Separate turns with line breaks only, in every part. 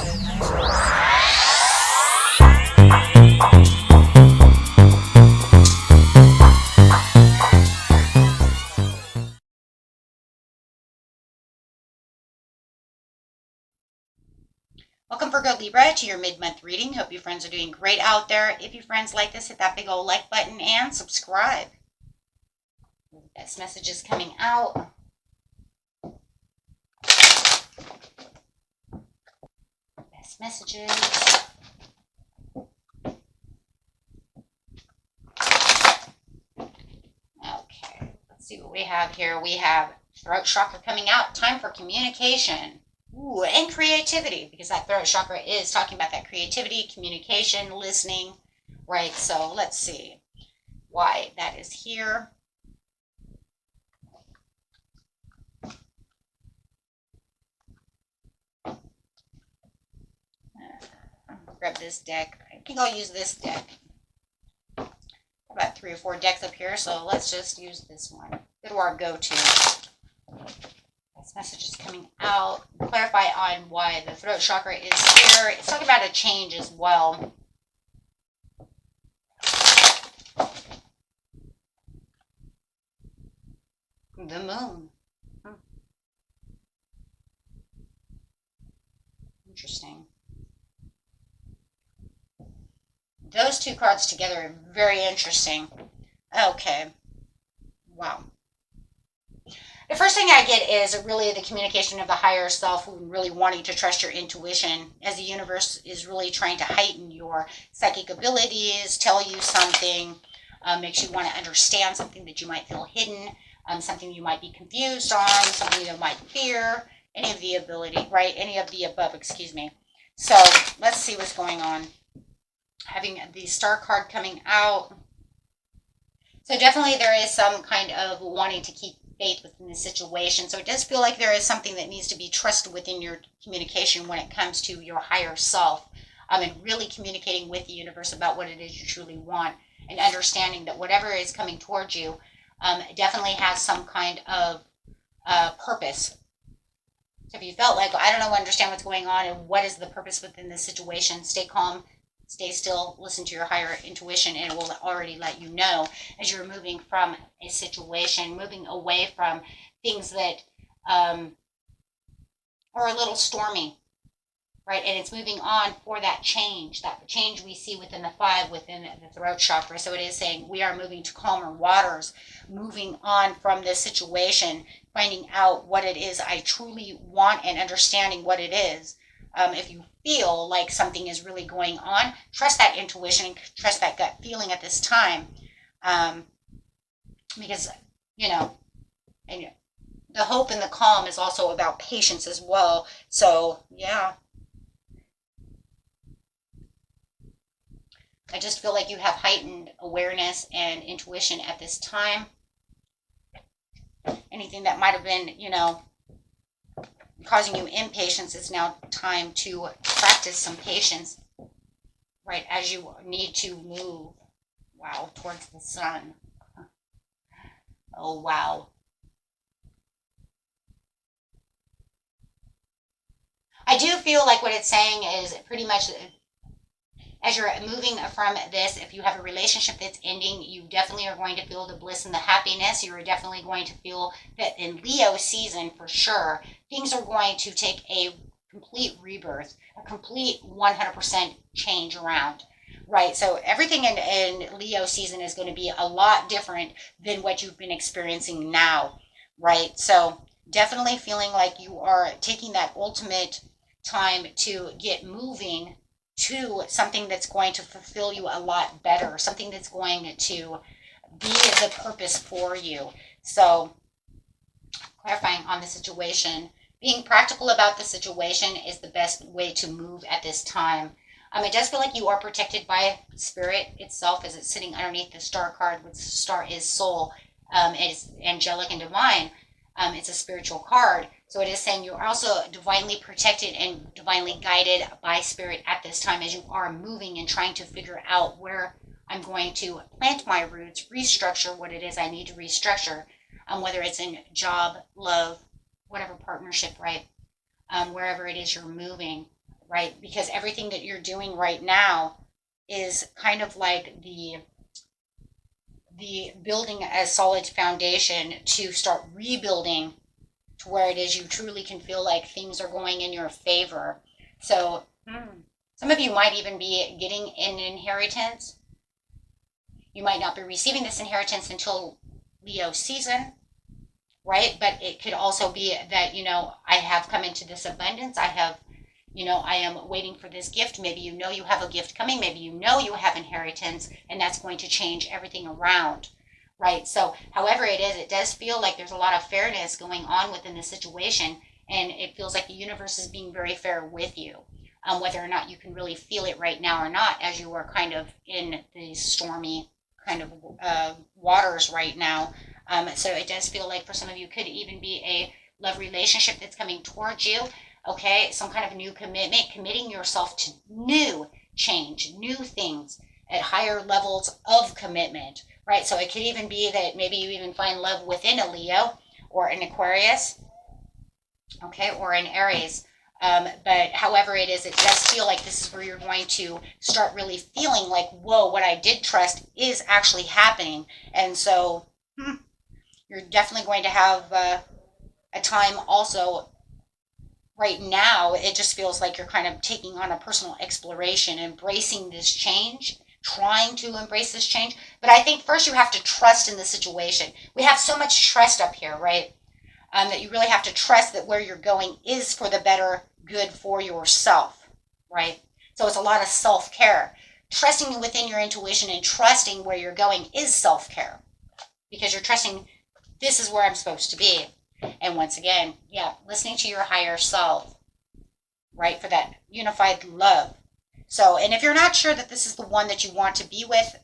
Welcome, Virgo Libra, to your mid-month reading. Hope you friends are doing great out there. If you friends like this, hit that big old like button and subscribe. Best messages coming out. Best messages. Okay, let's see what we have here. We have throat chakra coming out. Time for communication. Ooh, and creativity, because that throat chakra is talking about that creativity, communication, listening, right? So let's see why that is here. Grab this deck. I think I'll use this deck. About 3 or 4 decks up here, so let's just use this one. Go to our go-to. This message is coming out. Clarify on why the throat chakra is here. It's talking about a change as well. The moon. Interesting. Those two cards together are very interesting. Okay. Wow. The first thing I get is really the communication of the higher self, really wanting to trust your intuition, as the universe is really trying to heighten your psychic abilities, tell you something, makes you want to understand something that you might feel hidden, something you might be confused on, something you might fear, any of the ability, right? Any of the above, excuse me. So let's see what's going on. Having the star card coming out. So definitely there is some kind of wanting to keep faith within the situation. So it does feel like there is something that needs to be trusted within your communication when it comes to your higher self. And really communicating with the universe about what it is you truly want, and understanding that whatever is coming towards you definitely has some kind of purpose. So if you felt like, I don't know, understand what's going on and what is the purpose within this situation, stay calm, stay still, listen to your higher intuition, and it will already let you know as you're moving from a situation, moving away from things that are a little stormy, right? And it's moving on for that change we see within the 5, within the throat chakra. So it is saying we are moving to calmer waters, moving on from this situation, finding out what it is I truly want and understanding what it is. If you feel like something is really going on, trust that intuition and trust that gut feeling at this time. Because, and the hope and the calm is also about patience as well. So, yeah. I just feel like you have heightened awareness and intuition at this time. Anything that might have been, causing you impatience, it's now time to practice some patience, right, as you need to move, wow, towards the sun. Oh, wow. I do feel like what it's saying is pretty much, as you're moving from this, if you have a relationship that's ending, you definitely are going to feel the bliss and the happiness. You're definitely going to feel that in Leo season, for sure, things are going to take a complete rebirth, a complete 100% change around, right? So everything in Leo season is going to be a lot different than what you've been experiencing now, right? So definitely feeling like you are taking that ultimate time to get moving to something that's going to fulfill you a lot better, something that's going to be the purpose for you. So clarifying on the situation, being practical about the situation is the best way to move at this time. It does feel like you are protected by spirit itself, as it's sitting underneath the star card, which star is soul. It's angelic and divine. It's a spiritual card. So it is saying you're also divinely protected and divinely guided by spirit at this time, as you are moving and trying to figure out where I'm going to plant my roots, restructure what it is I need to restructure, whether it's in job, love, whatever partnership, right? Wherever it is you're moving. right? Because everything that you're doing right now is kind of like the building a solid foundation to start rebuilding to where it is you truly can feel like things are going in your favor. So some of you might even be getting an inheritance. You might not be receiving this inheritance until Leo season, right? But it could also be that, I have come into this abundance. I am waiting for this gift. Maybe you have a gift coming. Maybe you have inheritance, and that's going to change everything around, right? So however it is, it does feel like there's a lot of fairness going on within the situation, and it feels like the universe is being very fair with you. Whether or not you can really feel it right now or not, as you are kind of in the stormy kind of waters right now. So it does feel like for some of you could even be a love relationship that's coming towards you. Okay, some kind of new commitment, committing yourself to new change, new things at higher levels of commitment, right? So it could even be that maybe you even find love within a Leo or an Aquarius, okay, or an Aries. But however it is, it does feel like this is where you're going to start really feeling like, whoa, what I did trust is actually happening. And so you're definitely going to have a time also. Right now, it just feels like you're kind of taking on a personal exploration, embracing this change, trying to embrace this change. But I think first you have to trust in the situation. We have so much trust up here, right? That you really have to trust that where you're going is for the better good for yourself, right? So it's a lot of self-care. Trusting within your intuition and trusting where you're going is self-care, because you're trusting this is where I'm supposed to be. And once again, listening to your higher self, right, for that unified love. So, and if you're not sure that this is the one that you want to be with,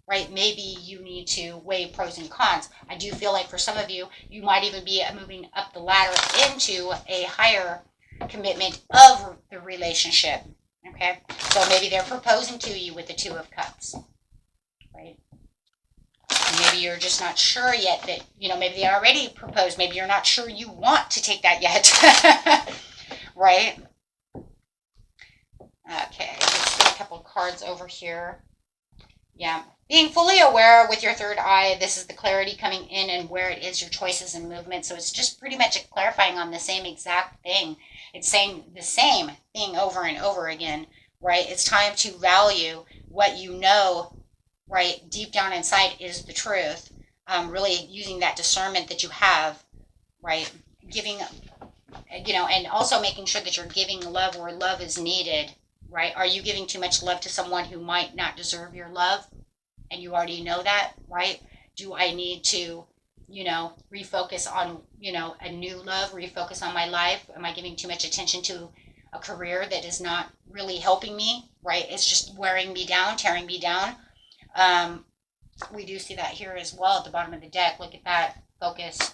right, maybe you need to weigh pros and cons. I do feel like for some of you, you might even be moving up the ladder into a higher commitment of the relationship, okay? So maybe they're proposing to you with the Two of Cups, right? Maybe you're just not sure yet that, maybe they already proposed. Maybe you're not sure you want to take that yet, right? Okay, let's get a couple of cards over here. Yeah, being fully aware with your third eye, this is the clarity coming in and where it is your choices and movement. So it's just pretty much clarifying on the same exact thing. It's saying the same thing over and over again, right? It's time to value what you know, right, deep down inside is the truth. Really using that discernment that you have, right? Giving, and also making sure that you're giving love where love is needed, right? Are you giving too much love to someone who might not deserve your love? And you already know that, right? Do I need to, refocus on, a new love, refocus on my life? Am I giving too much attention to a career that is not really helping me, right? It's just wearing me down, tearing me down. We do see that here as well at the bottom of the deck. Look at that focus,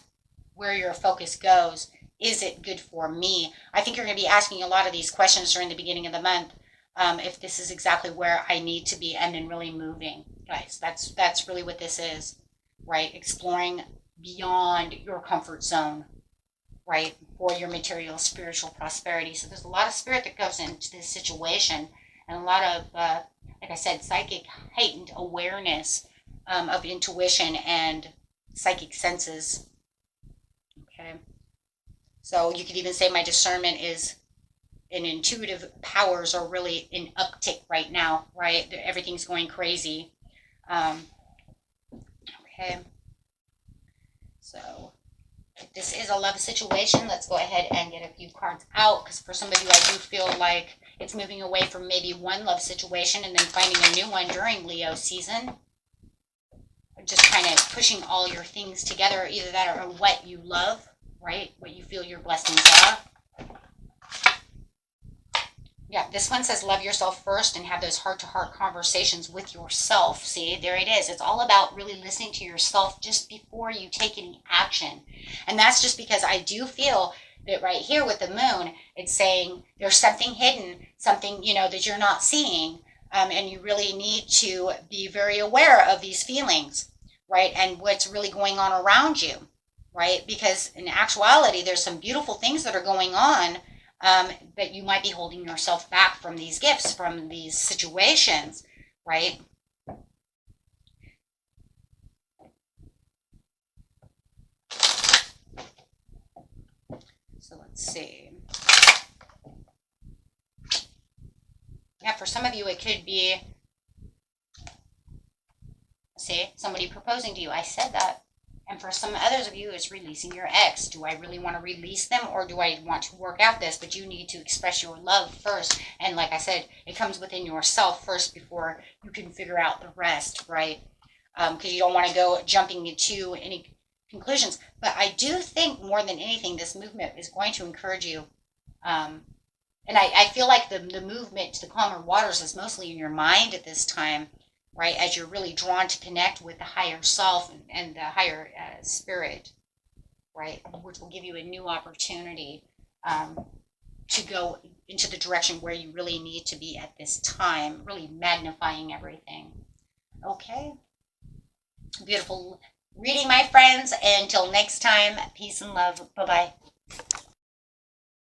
where your focus goes. Is it good for me? I think you're going to be asking a lot of these questions during the beginning of the month. If this is exactly where I need to be, and then really moving, guys. That's really what this is, right? Exploring beyond your comfort zone, right? For your material, spiritual prosperity. So there's a lot of spirit that goes into this situation, and a lot of, like I said, psychic heightened awareness of intuition and psychic senses. Okay. So you could even say my discernment is, and intuitive powers are really in uptick right now, right? Everything's going crazy. Okay. So if this is a love situation, let's go ahead and get a few cards out, because for some of you, I do feel like it's moving away from maybe one love situation and then finding a new one during Leo season. Just kind of pushing all your things together, either that or what you love, right? What you feel your blessings are. Yeah, this one says love yourself first and have those heart-to-heart conversations with yourself. See, there it is. It's all about really listening to yourself just before you take any action. And that's just because I do feel that right here with the moon, it's saying there's something hidden, something, that you're not seeing. And you really need to be very aware of these feelings, right? And what's really going on around you, right? Because in actuality, there's some beautiful things that are going on. But you might be holding yourself back from these gifts, from these situations, right? So let's see. Yeah, for some of you, it could be, say, somebody proposing to you. I said that. And for some others of you, it's releasing your ex. Do I really want to release them, or do I want to work out this? But you need to express your love first. And like I said, it comes within yourself first before you can figure out the rest, right? Because you don't want to go jumping into any conclusions. But I do think more than anything, this movement is going to encourage you. And I feel like the movement to the calmer waters is mostly in your mind at this time, right? As you're really drawn to connect with the higher self and the higher spirit, right? Which will give you a new opportunity to go into the direction where you really need to be at this time, really magnifying everything. Okay. Beautiful reading, my friends. Until next time, peace and love. Bye-bye.